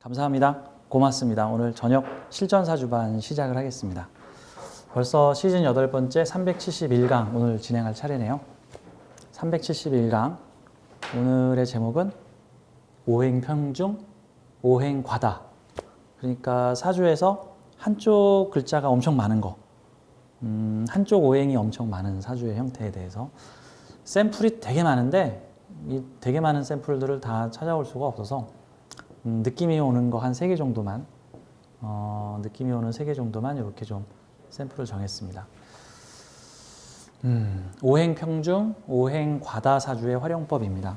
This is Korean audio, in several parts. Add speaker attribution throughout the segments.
Speaker 1: 감사합니다. 고맙습니다. 오늘 저녁 실전사주반 시작을 하겠습니다. 벌써 시즌 8번째 371강 오늘 진행할 차례네요. 371강 오늘의 제목은 오행평중, 오행과다. 그러니까 사주에서 한쪽 글자가 엄청 많은 거, 한쪽 오행이 엄청 많은 사주의 형태에 대해서 샘플이 되게 많은데 이 되게 많은 샘플들을 다 찾아올 수가 없어서 느낌이 오는 거 한 3개 정도만 느낌이 오는 3개 정도만 이렇게 좀 샘플을 정했습니다. 오행평중, 오행과다 사주의 활용법입니다.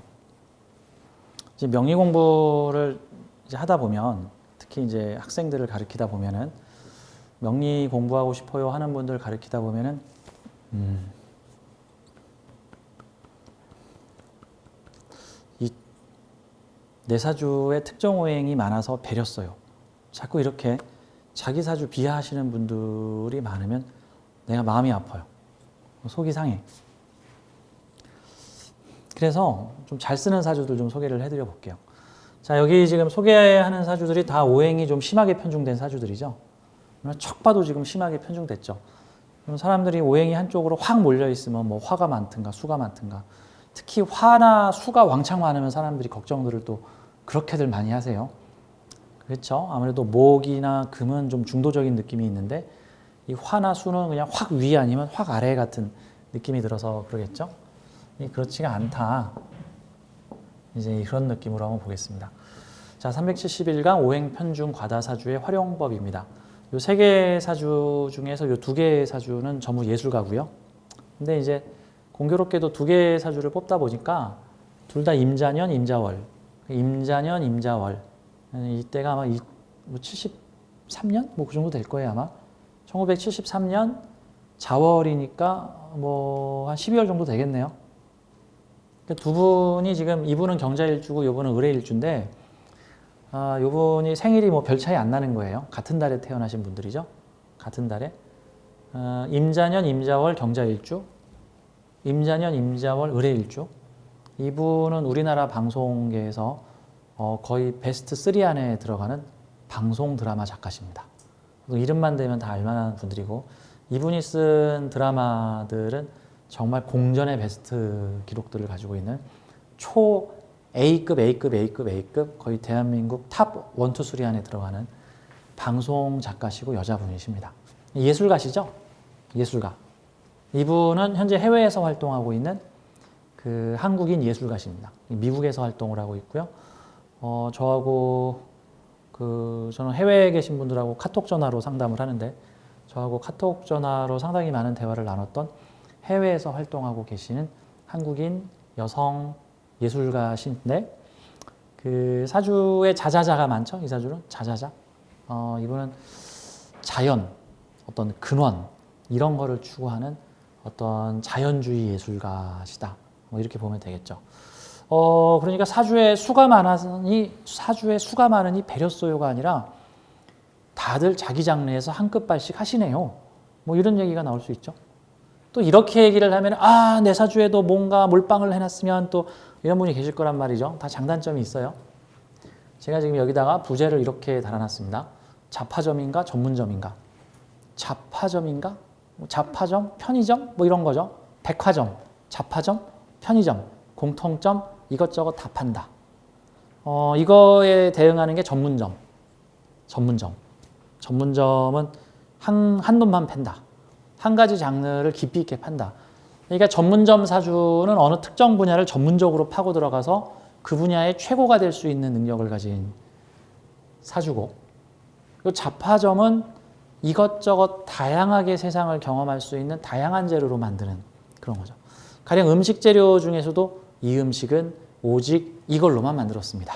Speaker 1: 이제 명리 공부를 이제 하다 보면 특히 이제 학생들을 가르치다 보면은 명리 공부하고 싶어요 하는 분들 가르치다 보면은 내 사주에 특정 오행이 많아서 배렸어요. 자꾸 이렇게 자기 사주 비하하시는 분들이 많으면 내가 마음이 아파요. 속이 상해. 그래서 좀 잘 쓰는 사주들 좀 소개를 해드려 볼게요. 자, 여기 지금 소개하는 사주들이 다 오행이 좀 심하게 편중된 사주들이죠. 척 봐도 지금 심하게 편중됐죠. 그럼 사람들이 오행이 한쪽으로 확 몰려 있으면 뭐 화가 많든가 수가 많든가, 특히 화나 수가 왕창 많으면 사람들이 걱정들을 또 그렇게들 많이 하세요. 그렇죠? 아무래도 목이나 금은 좀 중도적인 느낌이 있는데 이 화나 수는 그냥 확 위 아니면 확 아래 같은 느낌이 들어서 그러겠죠? 그렇지가 않다. 이제 그런 느낌으로 한번 보겠습니다. 자, 371강 오행편중 과다사주의 활용법입니다. 요 3개의 사주 중에서 요 2개의 사주는 전부 예술가고요. 근데 이제 공교롭게도 2개의 사주를 뽑다 보니까 둘 다 임자년, 임자월. 임자년, 임자월. 이때가 아마 73년? 뭐 그 정도 될 거예요, 아마. 1973년 자월이니까 뭐 한 12월 정도 되겠네요. 두 분이 지금 이분은 경자일주고 이분은 을해일주인데 이분이 생일이 뭐 별 차이 안 나는 거예요. 같은 달에 태어나신 분들이죠. 같은 달에. 임자년, 임자월, 경자일주. 임자년, 임자월, 을해일주. 이분은 우리나라 방송계에서 거의 베스트 3 안에 들어가는 방송 드라마 작가십니다. 이름만 대면 다 알만한 분들이고 이분이 쓴 드라마들은 정말 공전의 베스트 기록들을 가지고 있는 초 A급, A급, A급, A급 거의 대한민국 탑 1, 2, 3 안에 들어가는 방송 작가시고 여자분이십니다. 예술가시죠? 예술가. 이분은 현재 해외에서 활동하고 있는 그 한국인 예술가십니다. 미국에서 활동을 하고 있고요. 저하고 저는 해외에 계신 분들하고 카톡 전화로 상담을 하는데 저하고 카톡 전화로 상당히 많은 대화를 나눴던 해외에서 활동하고 계시는 한국인 여성 예술가신데 그 사주에 자자자가 많죠. 이 사주는 자자자. 이분은 자연, 어떤 근원 이런 거를 추구하는 어떤 자연주의 예술가시다. 뭐 이렇게 보면 되겠죠. 그러니까 사주에 수가 많으니 배렸어요가 아니라 다들 자기 장르에서 한 끗발씩 하시네요. 뭐 이런 얘기가 나올 수 있죠. 또 이렇게 얘기를 하면 내 사주에도 뭔가 몰빵을 해놨으면 또 이런 분이 계실 거란 말이죠. 다 장단점이 있어요. 제가 지금 여기다가 부제를 이렇게 달아놨습니다. 자파점인가 전문점인가? 자파점인가? 자파점, 편의점 뭐 이런 거죠. 백화점, 자파점, 편의점, 공통점 이것저것 다 판다. 이거에 대응하는 게 전문점. 전문점은 한 놈만 판다. 한 가지 장르를 깊이 있게 판다. 그러니까 전문점 사주는 어느 특정 분야를 전문적으로 파고 들어가서 그 분야의 최고가 될 수 있는 능력을 가진 사주고, 그리고 자파점은 이것저것 다양하게 세상을 경험할 수 있는 다양한 재료로 만드는 그런 거죠. 가령 음식 재료 중에서도 이 음식은 오직 이걸로만 만들었습니다.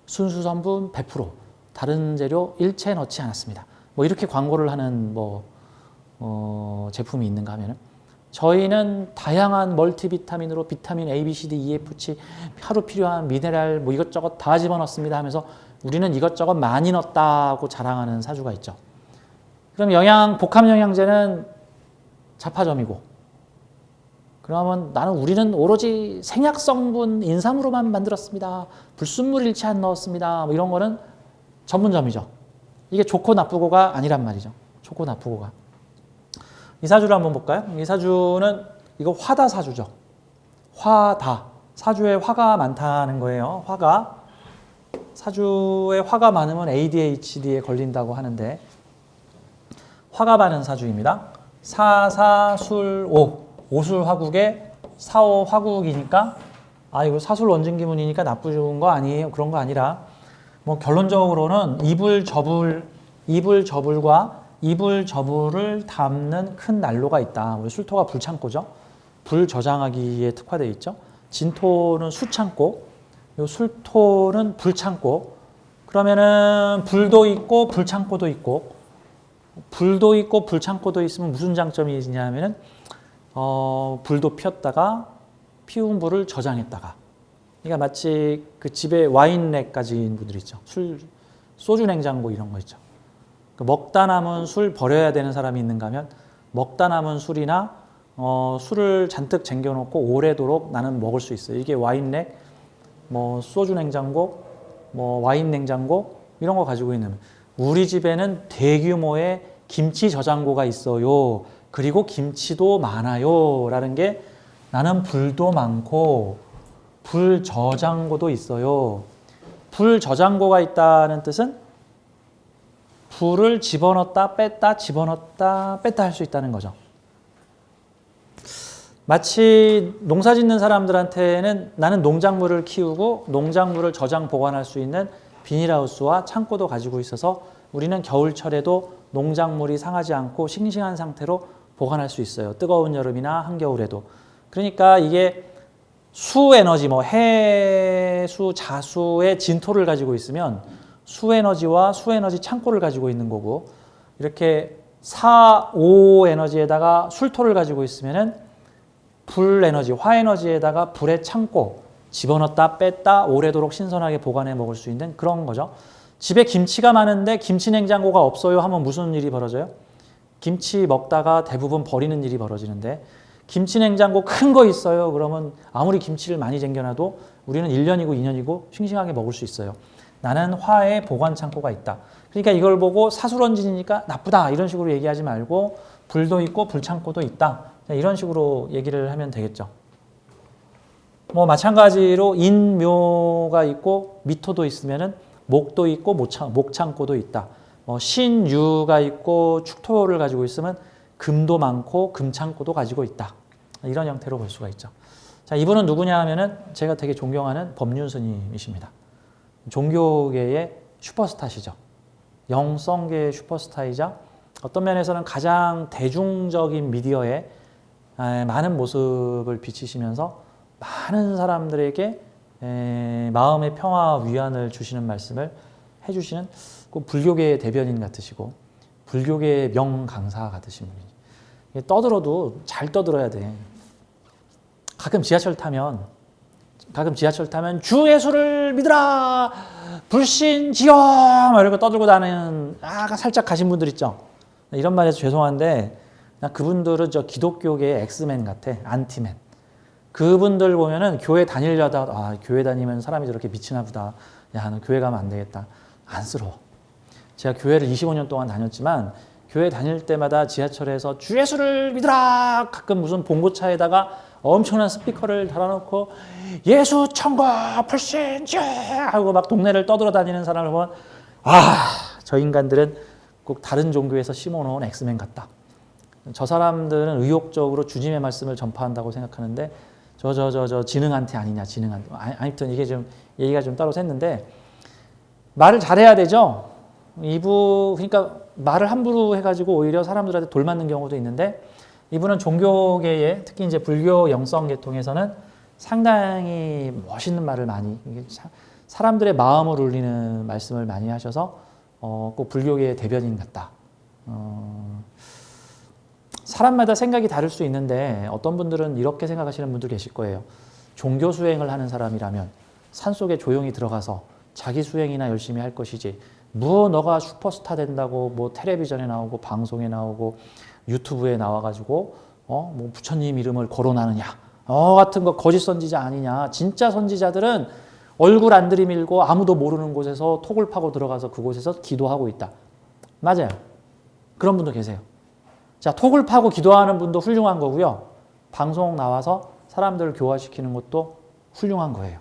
Speaker 1: 순수 성분 100%, 다른 재료 일체 넣지 않았습니다. 뭐 이렇게 광고를 하는 제품이 있는가 하면은 저희는 다양한 멀티비타민으로 비타민 A, B, C, D, E, F, C 하루 필요한 미네랄 뭐 이것저것 다 집어넣습니다 하면서 우리는 이것저것 많이 넣었다고 자랑하는 사주가 있죠. 그럼 복합 영양제는 자파점이고, 그러면 우리는 오로지 생약 성분 인삼으로만 만들었습니다. 불순물 일체 안 넣었습니다. 뭐 이런 거는 전문점이죠. 이게 좋고 나쁘고가 아니란 말이죠. 좋고 나쁘고가. 이 사주를 한번 볼까요? 이 사주는 이거 화다 사주죠. 화다. 사주에 화가 많다는 거예요. 화가. 사주에 화가 많으면 ADHD에 걸린다고 하는데 화가 많은 사주입니다. 사사술오. 오술화국에 사오화국이니까 이거 사술원진기문이니까 나쁘신 거 아니에요. 그런 거 아니라 뭐 결론적으로는 이불저불과 이불저불을 담는 큰 난로가 있다. 우리 술토가 불창고죠. 불 저장하기에 특화되어 있죠. 진토는 수창고, 술토는 불창고. 그러면은 불도 있고 불창고도 있고, 불도 있고 불창고도 있으면 무슨 장점이 있냐면은 불도 피웠다가 피운 불을 저장했다가, 그러니까 마치 그 집에 와인렉 가진 분들 있죠. 소주 냉장고 이런 거 있죠. 먹다 남은 술 버려야 되는 사람이 있는가 하면 먹다 남은 술이나 술을 잔뜩 쟁겨놓고 오래도록 나는 먹을 수 있어요. 이게 와인렉, 뭐 소주 냉장고, 뭐 와인 냉장고 이런 거 가지고 있는, 우리 집에는 대규모의 김치 저장고가 있어요. 그리고 김치도 많아요. 라는 게 나는 불도 많고 불 저장고도 있어요. 불 저장고가 있다는 뜻은 불을 집어넣었다 뺐다 집어넣었다 뺐다 할 수 있다는 거죠. 마치 농사 짓는 사람들한테는 나는 농작물을 키우고 농작물을 저장 보관할 수 있는 비닐하우스와 창고도 가지고 있어서 우리는 겨울철에도 농작물이 상하지 않고 싱싱한 상태로 보관할 수 있어요. 뜨거운 여름이나 한겨울에도. 그러니까 이게 수에너지, 뭐 해수, 자수의 진토를 가지고 있으면 수에너지와 수에너지 창고를 가지고 있는 거고, 이렇게 사오에너지에다가 술토를 가지고 있으면은 불에너지, 화에너지에다가 불의 창고, 집어넣었다 뺐다 오래도록 신선하게 보관해 먹을 수 있는 그런 거죠. 집에 김치가 많은데 김치 냉장고가 없어요 하면 무슨 일이 벌어져요? 김치 먹다가 대부분 버리는 일이 벌어지는데, 김치 냉장고 큰 거 있어요. 그러면 아무리 김치를 많이 쟁여놔도 우리는 1년이고 2년이고 싱싱하게 먹을 수 있어요. 나는 화에 보관 창고가 있다. 그러니까 이걸 보고 사술원진이니까 나쁘다 이런 식으로 얘기하지 말고 불도 있고 불창고도 있다. 이런 식으로 얘기를 하면 되겠죠. 뭐 마찬가지로 인묘가 있고 미토도 있으면은 목도 있고 목창고도 있다. 신유가 있고 축토를 가지고 있으면 금도 많고 금창고도 가지고 있다. 이런 형태로 볼 수가 있죠. 자, 이분은 누구냐 하면은 제가 되게 존경하는 법륜 스님이십니다. 종교계의 슈퍼스타시죠. 영성계의 슈퍼스타이자 어떤 면에서는 가장 대중적인 미디어에 많은 모습을 비치시면서 많은 사람들에게 마음의 평화와 위안을 주시는 말씀을 해주시는 그 불교계의 대변인 같으시고 불교계의 명강사 같으신 분이, 떠들어도 잘 떠들어야 돼. 가끔 지하철 타면 주 예수를 믿으라 불신지요 막 이러고 떠들고 다니는 살짝 가신 분들 있죠. 이런 말해서 죄송한데 그분들은 저 기독교계의 엑스맨 같아. 안티맨. 그분들 보면은 교회 다니려다 교회 다니면 사람이 저렇게 미치나 보다. 야, 너 교회 가면 안 되겠다. 안쓰러워. 제가 교회를 25년 동안 다녔지만 교회 다닐 때마다 지하철에서 주 예수를 믿으라 가끔 무슨 봉고차에다가 엄청난 스피커를 달아놓고 예수 천국 불신주 하고 막 동네를 떠들어 다니는 사람을 보면 저 인간들은 꼭 다른 종교에서 심어놓은 엑스맨 같다. 저 사람들은 의욕적으로 주님의 말씀을 전파한다고 생각하는데 저 지능한테 아니냐, 지능한테. 아무튼 이게 좀 얘기가 좀 따로 샜는데 말을 잘해야 되죠. 그러니까 말을 함부로 해가지고 오히려 사람들한테 돌 맞는 경우도 있는데, 이분은 종교계에 특히 이제 불교 영성 계통에서는 상당히 멋있는 말을 많이, 사람들의 마음을 울리는 말씀을 많이 하셔서 꼭 불교계의 대변인 같다. 사람마다 생각이 다를 수 있는데 어떤 분들은 이렇게 생각하시는 분들 계실 거예요. 종교 수행을 하는 사람이라면 산속에 조용히 들어가서 자기 수행이나 열심히 할 것이지, 너가 슈퍼스타 된다고 텔레비전에 나오고 방송에 나오고 유튜브에 나와가지고 뭐 부처님 이름을 거론하느냐, 같은 거 거짓 선지자 아니냐. 진짜 선지자들은 얼굴 안 들이밀고 아무도 모르는 곳에서 톡을 파고 들어가서 그곳에서 기도하고 있다. 맞아요. 그런 분도 계세요. 자, 톡을 파고 기도하는 분도 훌륭한 거고요. 방송 나와서 사람들을 교화시키는 것도 훌륭한 거예요.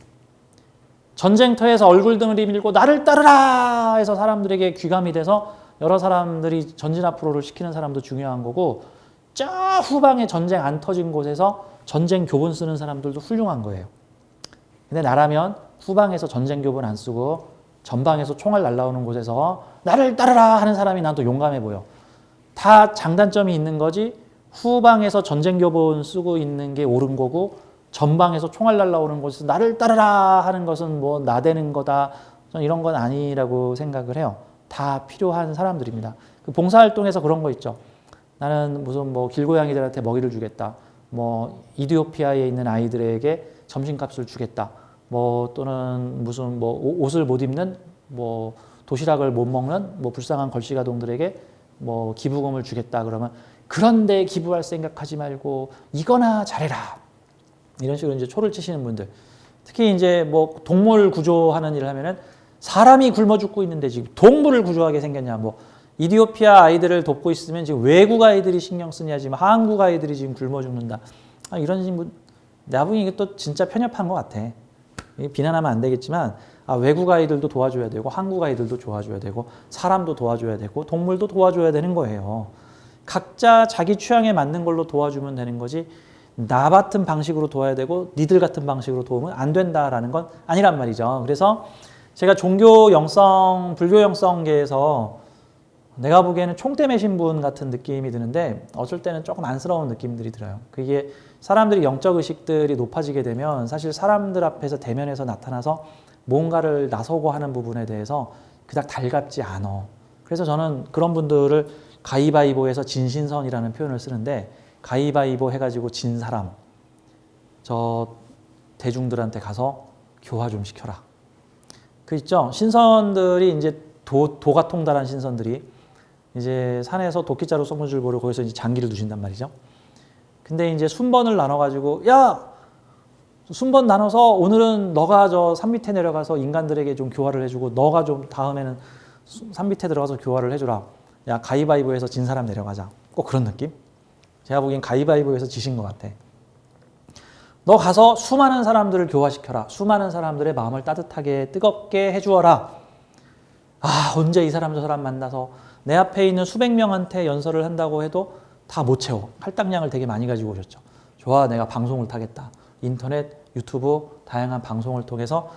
Speaker 1: 전쟁터에서 얼굴 들이밀고 나를 따르라 해서 사람들에게 귀감이 돼서 여러 사람들이 전진 앞으로를 시키는 사람도 중요한 거고, 저 후방에 전쟁 안 터진 곳에서 전쟁 교본 쓰는 사람들도 훌륭한 거예요. 근데 나라면 후방에서 전쟁 교본 안 쓰고 전방에서 총알 날라오는 곳에서 나를 따르라 하는 사람이 난 또 용감해 보여. 다 장단점이 있는 거지, 후방에서 전쟁 교본 쓰고 있는 게 옳은 거고 전방에서 총알 날라오는 곳에서 나를 따르라 하는 것은 뭐 나대는 거다, 저는 이런 건 아니라고 생각을 해요. 다 필요한 사람들입니다. 그 봉사활동에서 그런 거 있죠. 나는 무슨 뭐 길고양이들한테 먹이를 주겠다, 뭐 이디오피아에 있는 아이들에게 점심값을 주겠다, 뭐 또는 무슨 뭐 옷을 못 입는, 뭐 도시락을 못 먹는 뭐 불쌍한 걸씨가동들에게 뭐 기부금을 주겠다. 그러면 그런데 기부할 생각하지 말고 이거나 잘해라, 이런 식으로 이제 초를 치시는 분들, 특히 이제 뭐 동물 구조하는 일을 하면은 사람이 굶어 죽고 있는데 지금 동물을 구조하게 생겼냐, 뭐 이디오피아 아이들을 돕고 있으면 지금 외국 아이들이 신경 쓰냐, 지금 한국 아이들이 지금 굶어 죽는다, 이런 식으로. 내가 보기엔 이게 또 진짜 편협한 것 같아. 비난하면 안 되겠지만, 외국 아이들도 도와줘야 되고 한국 아이들도 도와줘야 되고 사람도 도와줘야 되고 동물도 도와줘야 되는 거예요. 각자 자기 취향에 맞는 걸로 도와주면 되는 거지, 나 같은 방식으로 도와야 되고 니들 같은 방식으로 도우면 안 된다라는 건 아니란 말이죠. 그래서 제가 종교 영성, 불교 영성계에서 내가 보기에는 총대 매신 분 같은 느낌이 드는데, 어쩔 때는 조금 안쓰러운 느낌들이 들어요. 그게 사람들이 영적 의식들이 높아지게 되면 사실 사람들 앞에서 대면에서 나타나서 뭔가를 나서고 하는 부분에 대해서 그닥 달갑지 않아. 그래서 저는 그런 분들을 가위바위보에서 진신선이라는 표현을 쓰는데, 가위바위보 해가지고 진 사람, 저 대중들한테 가서 교화 좀 시켜라. 그 있죠? 신선들이 이제 도가 통달한 신선들이 이제 산에서 도끼자루 쏘문줄 보러 거기서 이제 장기를 두신단 말이죠. 근데 이제 순번을 나눠가지고, 야! 순번 나눠서 오늘은 너가 저 산 밑에 내려가서 인간들에게 좀 교화를 해주고, 너가 좀 다음에는 산 밑에 들어가서 교화를 해주라. 야, 가위바위보에서 진 사람 내려가자. 꼭 그런 느낌? 제가 보기엔 가위바위보에서 지신 것 같아. 너 가서 수많은 사람들을 교화시켜라. 수많은 사람들의 마음을 따뜻하게 뜨겁게 해주어라. 언제 이 사람 저 사람 만나서 내 앞에 있는 수백 명한테 연설을 한다고 해도 다 못 채워. 할당량을 되게 많이 가지고 오셨죠. 좋아, 내가 방송을 타겠다. 인터넷, 유튜브, 다양한 방송을 통해서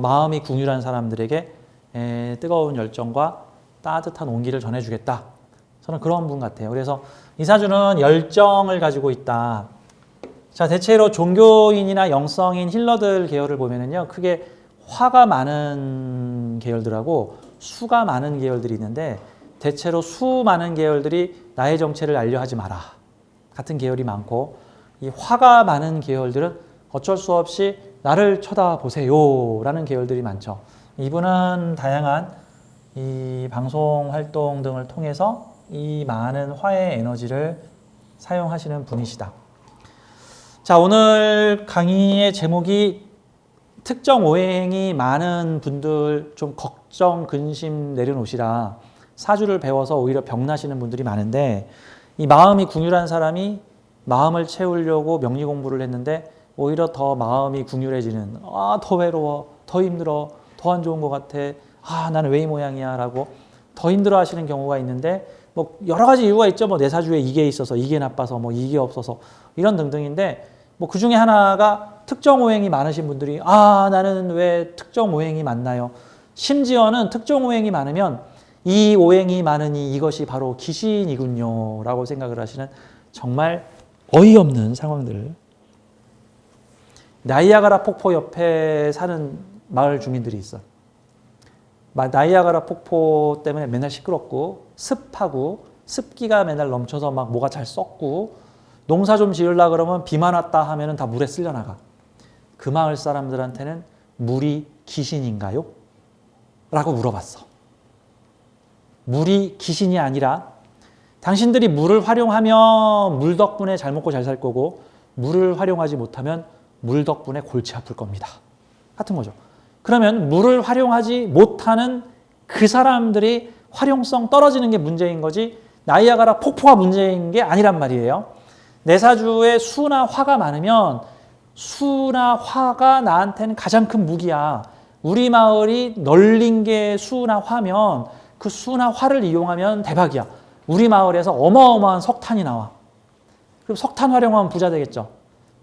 Speaker 1: 마음이 궁휼한 사람들에게 뜨거운 열정과 따뜻한 온기를 전해주겠다. 저는 그런 분 같아요. 그래서 이 사주는 열정을 가지고 있다. 자, 대체로 종교인이나 영성인 힐러들 계열을 보면은요, 크게 화가 많은 계열들하고 수가 많은 계열들이 있는데, 대체로 수 많은 계열들이 나의 정체를 알려 하지 마라 같은 계열이 많고, 이 화가 많은 계열들은 어쩔 수 없이 나를 쳐다보세요 라는 계열들이 많죠. 이분은 다양한 이 방송 활동 등을 통해서 이 많은 화의 에너지를 사용하시는 분이시다. 자, 오늘 강의의 제목이 특정 오행이 많은 분들 좀 걱정, 근심 내려놓으시라. 사주를 배워서 오히려 병나시는 분들이 많은데, 이 마음이 궁휼한 사람이 마음을 채우려고 명리 공부를 했는데 오히려 더 마음이 궁휼해지는, 더 외로워, 더 힘들어, 더 안 좋은 것 같아, 나는 왜 이 모양이야 라고 더 힘들어 하시는 경우가 있는데, 뭐 여러 가지 이유가 있죠. 뭐 내 사주에 이게 있어서, 이게 나빠서, 뭐 이게 없어서, 이런 등등인데, 뭐 그 중에 하나가 특정 오행이 많으신 분들이 나는 왜 특정 오행이 많나요? 심지어는 특정 오행이 많으면 이 오행이 많으니 이것이 바로 귀신이군요 라고 생각을 하시는 정말 어이없는 상황들. 나이아가라 폭포 옆에 사는 마을 주민들이 있어. 나이아가라 폭포 때문에 맨날 시끄럽고 습하고 습기가 맨날 넘쳐서 막 뭐가 잘 썩고, 농사 좀 지으려고 그러면 비만 왔다 하면은 다 물에 쓸려나가. 그 마을 사람들한테는 물이 귀신인가요? 라고 물어봤어. 물이 귀신이 아니라 당신들이 물을 활용하면 물 덕분에 잘 먹고 잘 살 거고 물을 활용하지 못하면 물 덕분에 골치 아플 겁니다. 같은 거죠. 그러면 물을 활용하지 못하는 그 사람들이 활용성 떨어지는 게 문제인 거지 나이아가라 폭포가 문제인 게 아니란 말이에요. 내 사주에 수나 화가 많으면 수나 화가 나한테는 가장 큰 무기야. 우리 마을이 널린 게 수나 화면 그 수나 화를 이용하면 대박이야. 우리 마을에서 어마어마한 석탄이 나와. 그럼 석탄 활용하면 부자 되겠죠.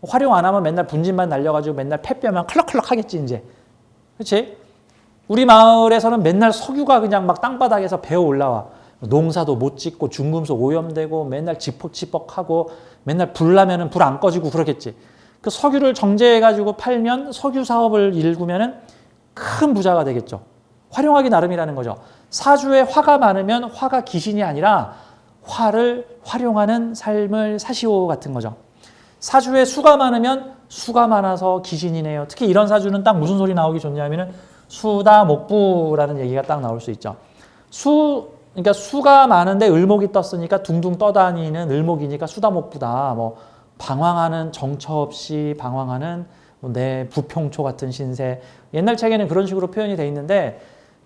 Speaker 1: 활용 안 하면 맨날 분진만 날려가지고 맨날 폐뼈만 클럭클럭 하겠지 이제. 그렇지? 우리 마을에서는 맨날 석유가 그냥 막 땅바닥에서 배어 올라와. 농사도 못 짓고 중금속 오염되고 맨날 지퍽지퍽하고 맨날 불 나면은 불 안 꺼지고 그러겠지. 그 석유를 정제해가지고 팔면 석유 사업을 일구면은 큰 부자가 되겠죠. 활용하기 나름이라는 거죠. 사주에 화가 많으면 화가 귀신이 아니라 화를 활용하는 삶을 사시오 같은 거죠. 사주에 수가 많으면 수가 많아서 귀신이네요. 특히 이런 사주는 딱 무슨 소리 나오기 좋냐면은 수다목부라는 얘기가 딱 나올 수 있죠. 그러니까 수가 많은데 을목이 떴으니까 둥둥 떠다니는 을목이니까 수다목부다. 뭐 방황하는 정처 없이 방황하는 내 부평초 같은 신세. 옛날 책에는 그런 식으로 표현이 돼 있는데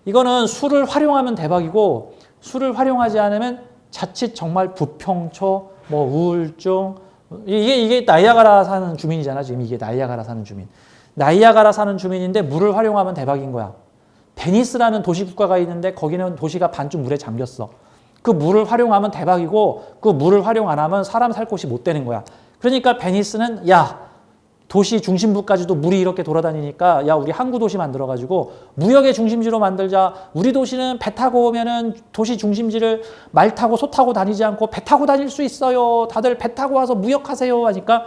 Speaker 1: 이거는 수를 활용하면 대박이고 수를 활용하지 않으면 자칫 정말 부평초, 뭐 우울증. 이게 나이아가라 사는 주민이잖아. 지금 이게 나이아가라 사는 주민. 나이아가라 사는 주민인데 물을 활용하면 대박인 거야. 베니스라는 도시국가가 있는데 거기는 도시가 반쯤 물에 잠겼어. 그 물을 활용하면 대박이고 그 물을 활용 안 하면 사람 살 곳이 못 되는 거야. 그러니까 베니스는 야 도시 중심부까지도 물이 이렇게 돌아다니니까 야 우리 항구 도시 만들어가지고 무역의 중심지로 만들자. 우리 도시는 배 타고 오면은 도시 중심지를 말 타고 소 타고 다니지 않고 배 타고 다닐 수 있어요. 다들 배 타고 와서 무역하세요 하니까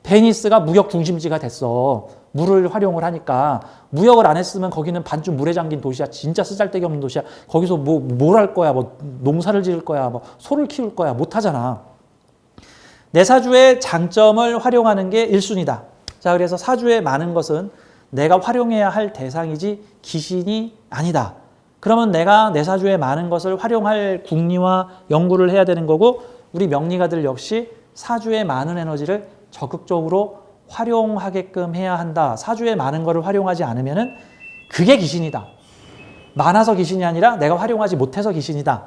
Speaker 1: 베니스가 무역 중심지가 됐어. 물을 활용을 하니까. 무역을 안 했으면 거기는 반쯤 물에 잠긴 도시야. 진짜 쓰잘데기 없는 도시야. 거기서 뭘 할 거야. 뭐 농사를 지을 거야. 뭐 소를 키울 거야. 못 하잖아. 내 사주의 장점을 활용하는 게 1순위다. 자, 그래서 사주에 많은 것은 내가 활용해야 할 대상이지 귀신이 아니다. 그러면 내가 내 사주에 많은 것을 활용할 궁리와 연구를 해야 되는 거고 우리 명리가들 역시 사주에 많은 에너지를 적극적으로 활용하게끔 해야 한다. 사주에 많은 것을 활용하지 않으면은 그게 귀신이다. 많아서 귀신이 아니라 내가 활용하지 못해서 귀신이다.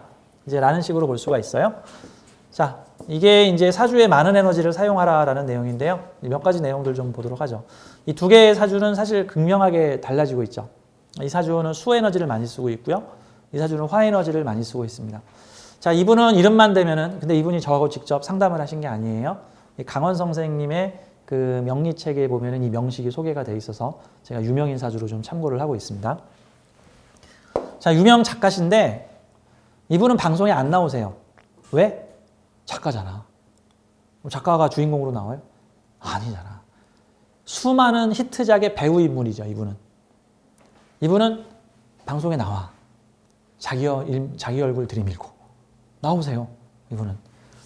Speaker 1: 이제 라는 식으로 볼 수가 있어요. 자, 이게 이제 사주에 많은 에너지를 사용하라라는 내용인데요. 몇 가지 내용들 좀 보도록 하죠. 이 두 개의 사주는 사실 극명하게 달라지고 있죠. 이 사주는 수 에너지를 많이 쓰고 있고요. 이 사주는 화 에너지를 많이 쓰고 있습니다. 자, 이분은 이름만 되면은 근데 이분이 저하고 직접 상담을 하신 게 아니에요. 강원 선생님의 그 명리책에 보면은 이 명식이 소개가 돼 있어서 제가 유명인 사주로 좀 참고를 하고 있습니다. 자, 유명 작가신데 이분은 방송에 안 나오세요. 왜? 작가잖아. 작가가 주인공으로 나와요? 아니잖아. 수많은 히트작의 배우 인물이죠, 이분은. 이분은 방송에 나와. 자기 얼굴 들이밀고. 나오세요, 이분은.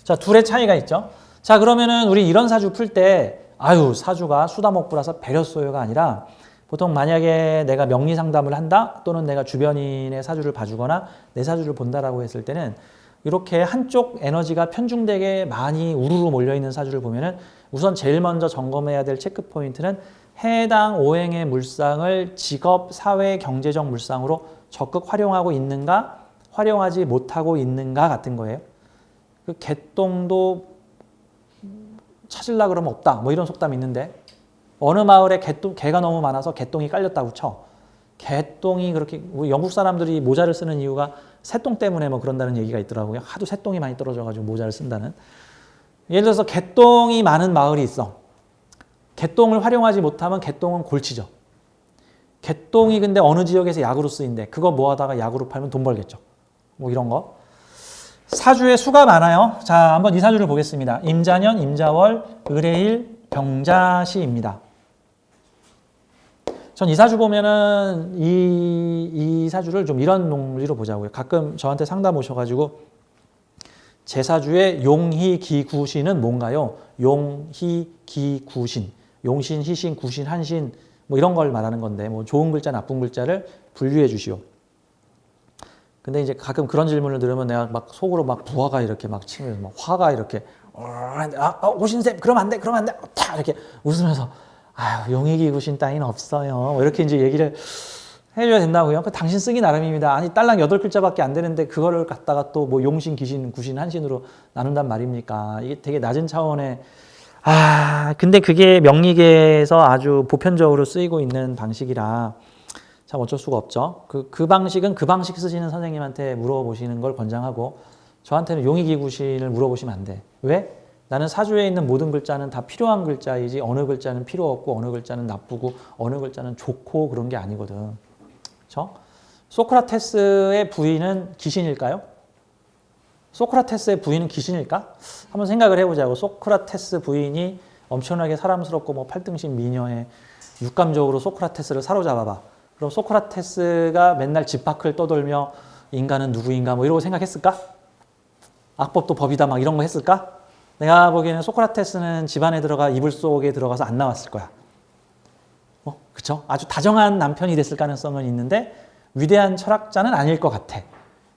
Speaker 1: 자, 둘의 차이가 있죠. 자, 그러면은 우리 이런 사주 풀 때, 아유, 사주가 수다목부라서 배렸어요가 아니라 보통 만약에 내가 명리 상담을 한다 또는 내가 주변인의 사주를 봐주거나 내 사주를 본다라고 했을 때는 이렇게 한쪽 에너지가 편중되게 많이 우르르 몰려있는 사주를 보면은 우선 제일 먼저 점검해야 될 체크 포인트는 해당 오행의 물상을 직업, 사회, 경제적 물상으로 적극 활용하고 있는가, 활용하지 못하고 있는가 같은 거예요. 그 개똥도 찾으려 그러면 없다. 뭐 이런 속담이 있는데 어느 마을에 개가 너무 많아서 개똥이 깔렸다고 쳐. 개똥이 그렇게 영국 사람들이 모자를 쓰는 이유가 새똥 때문에 뭐 그런다는 얘기가 있더라고요. 하도 새똥이 많이 떨어져가지고 모자를 쓴다는. 예를 들어서 개똥이 많은 마을이 있어. 개똥을 활용하지 못하면 개똥은 골치죠. 개똥이 근데 어느 지역에서 약으로 쓰인대. 그거 모아다가 약으로 팔면 돈 벌겠죠. 뭐 이런 거. 사주에 수가 많아요. 자, 한번 이 사주를 보겠습니다. 임자년, 임자월, 을해일, 병자시입니다. 전 이 사주 보면은 이 사주를 좀 이런 논리로 보자고요. 가끔 저한테 상담 오셔가지고 제 사주의 용희기구신은 뭔가요? 용희기구신, 용신, 희신, 구신, 한신 뭐 이런 걸 말하는 건데 뭐 좋은 글자, 나쁜 글자를 분류해 주시오. 근데 이제 가끔 그런 질문을 들으면 내가 막 속으로 막 부하가 이렇게 막 치면서 막 화가 이렇게 오신쌤 그러면 안 돼, 그러면 안 돼, 다 이렇게 웃으면서 아유 용의기구신 따윈 없어요. 뭐 이렇게 이제 얘기를 해줘야 된다고요. 그 당신 쓰기 나름입니다. 아니 딸랑 8글자밖에 안 되는데 그거를 갖다가 또 뭐 용신, 귀신, 구신, 한신으로 나눈단 말입니까? 이게 되게 낮은 차원의 근데 그게 명리계에서 아주 보편적으로 쓰이고 있는 방식이라 참 어쩔 수가 없죠. 그 방식은 그 방식 쓰시는 선생님한테 물어보시는 걸 권장하고 저한테는 용의기구신을 물어보시면 안 돼. 왜? 나는 사주에 있는 모든 글자는 다 필요한 글자이지 어느 글자는 필요 없고 어느 글자는 나쁘고 어느 글자는 좋고 그런 게 아니거든. 그렇죠? 소크라테스의 부인은 귀신일까요? 소크라테스의 부인은 귀신일까? 한번 생각을 해보자고. 소크라테스 부인이 엄청나게 사람스럽고 뭐 팔등신 미녀에 육감적으로 소크라테스를 사로잡아봐. 그럼 소크라테스가 맨날 집 밖을 떠돌며 인간은 누구인가 뭐 이러고 생각했을까? 악법도 법이다 막 이런 거 했을까? 내가 보기에는 소크라테스는 집안에 들어가 이불 속에 들어가서 안 나왔을 거야. 그쵸? 아주 다정한 남편이 됐을 가능성은 있는데 위대한 철학자는 아닐 것 같아.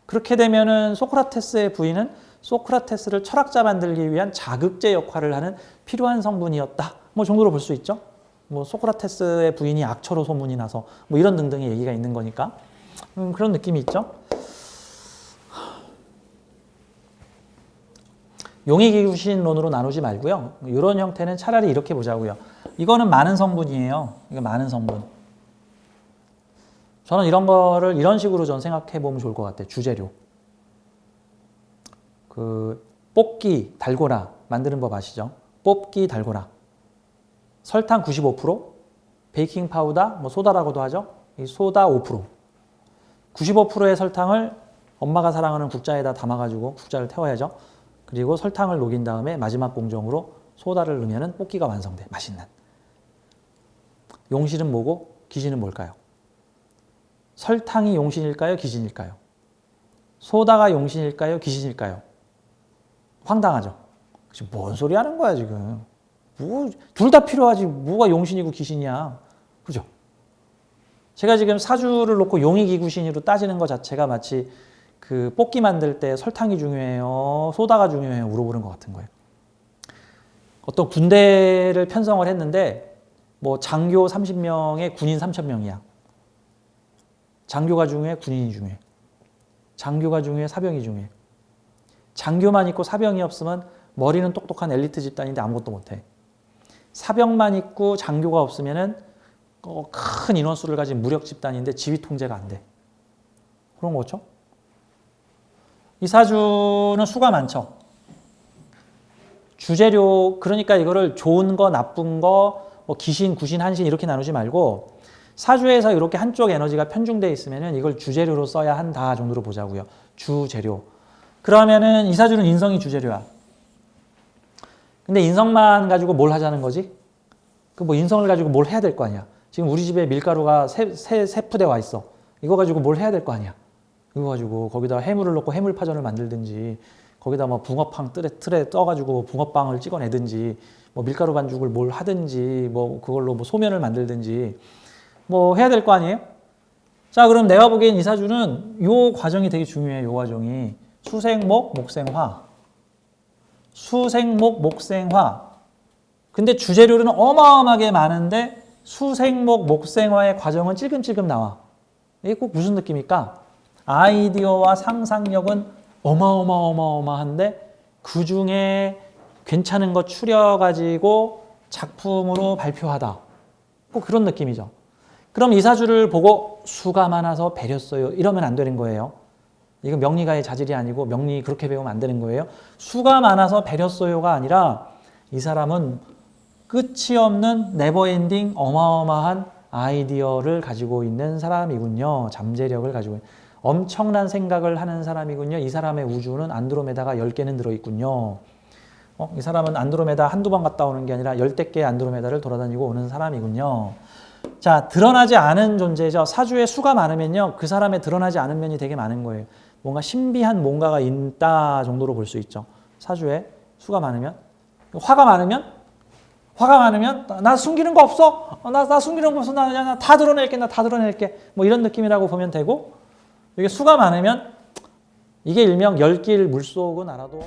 Speaker 1: 그렇게 되면은 소크라테스의 부인은 소크라테스를 철학자 만들기 위한 자극제 역할을 하는 필요한 성분이었다. 뭐 정도로 볼 수 있죠. 뭐 소크라테스의 부인이 악처로 소문이 나서 뭐 이런 등등의 얘기가 있는 거니까 그런 느낌이 있죠. 용의기구신론으로 나누지 말고요. 이런 형태는 차라리 이렇게 보자고요. 이거는 많은 성분이에요. 이거 많은 성분. 저는 이런 거를 이런 식으로 전 생각해 보면 좋을 것 같아요. 주재료. 뽑기, 달고나 만드는 법 아시죠? 뽑기, 달고나. 설탕 95%, 베이킹 파우더, 뭐 소다라고도 하죠. 이 소다 5%. 95%의 설탕을 엄마가 사랑하는 국자에다 담아가지고 국자를 태워야죠. 그리고 설탕을 녹인 다음에 마지막 공정으로 소다를 넣으면 뽑기가 완성돼. 맛있는. 용신은 뭐고 귀신은 뭘까요? 설탕이 용신일까요? 귀신일까요? 소다가 용신일까요? 귀신일까요? 황당하죠? 지금 뭔 소리 하는 거야 지금. 둘 다 필요하지 뭐가 용신이고 귀신이야. 그죠? 제가 지금 사주를 놓고 용의기구신으로 따지는 것 자체가 마치 그 뽑기 만들 때 설탕이 중요해요? 소다가 중요해요? 물어보는 것 같은 거예요. 어떤 군대를 편성을 했는데 뭐 장교 30명에 군인 3,000명이야. 장교가 중요해? 군인이 중요해? 장교가 중요해? 사병이 중요해? 장교만 있고 사병이 없으면 머리는 똑똑한 엘리트 집단인데 아무것도 못해. 사병만 있고 장교가 없으면은 큰 인원수를 가진 무력 집단인데 지휘 통제가 안 돼. 그런 거죠. 이 사주는 수가 많죠. 주재료, 그러니까 이거를 좋은 거, 나쁜 거, 뭐 귀신, 구신, 한신 이렇게 나누지 말고 사주에서 이렇게 한쪽 에너지가 편중되어 있으면 이걸 주재료로 써야 한다 정도로 보자고요. 주재료. 그러면은 이 사주는 인성이 주재료야. 근데 인성만 가지고 뭘 하자는 거지? 그 뭐 인성을 가지고 뭘 해야 될 거 아니야. 지금 우리 집에 밀가루가 세 푸대 와 있어. 이거 가지고 뭘 해야 될 거 아니야. 이거 가지고 거기다 해물을 넣고 해물파전을 만들든지 거기다 뭐 붕어빵 틀에 떠가지고 붕어빵을 찍어내든지 뭐 밀가루 반죽을 뭘 하든지 뭐 그걸로 뭐 소면을 만들든지 뭐 해야 될 거 아니에요? 자, 그럼 내가 보기엔 이 사주는 요 과정이 되게 중요해요. 요 과정이. 수생목, 목생화. 수생목, 목생화. 근데 주재료는 어마어마하게 많은데 수생목, 목생화의 과정은 찔끔찔끔 나와. 이게 꼭 무슨 느낌일까? 아이디어와 상상력은 어마어마한데 그 중에 괜찮은 거 추려가지고 작품으로 발표하다. 꼭 그런 느낌이죠. 그럼 이 사주를 보고 수가 많아서 배렸어요. 이러면 안 되는 거예요. 이건 명리가의 자질이 아니고 명리 그렇게 배우면 안 되는 거예요. 수가 많아서 배렸어요가 아니라 이 사람은 끝이 없는 네버엔딩 어마어마한 아이디어를 가지고 있는 사람이군요. 잠재력을 가지고 있는. 엄청난 생각을 하는 사람이군요. 이 사람의 우주는 안드로메다가 10개는 들어있군요. 이 사람은 안드로메다 한두 번 갔다 오는 게 아니라 10대 개의 안드로메다를 돌아다니고 오는 사람이군요. 자, 드러나지 않은 존재죠. 사주에 수가 많으면요. 그 사람의 드러나지 않은 면이 되게 많은 거예요. 뭔가 신비한 뭔가가 있다 정도로 볼 수 있죠. 사주에 수가 많으면. 화가 많으면 나 숨기는 거 없어. 나 숨기는 거 없어. 나 다 드러낼게. 나 다 드러낼게. 뭐 이런 느낌이라고 보면 되고 이게 수가 많으면 이게 일명 열길 물속은 알아도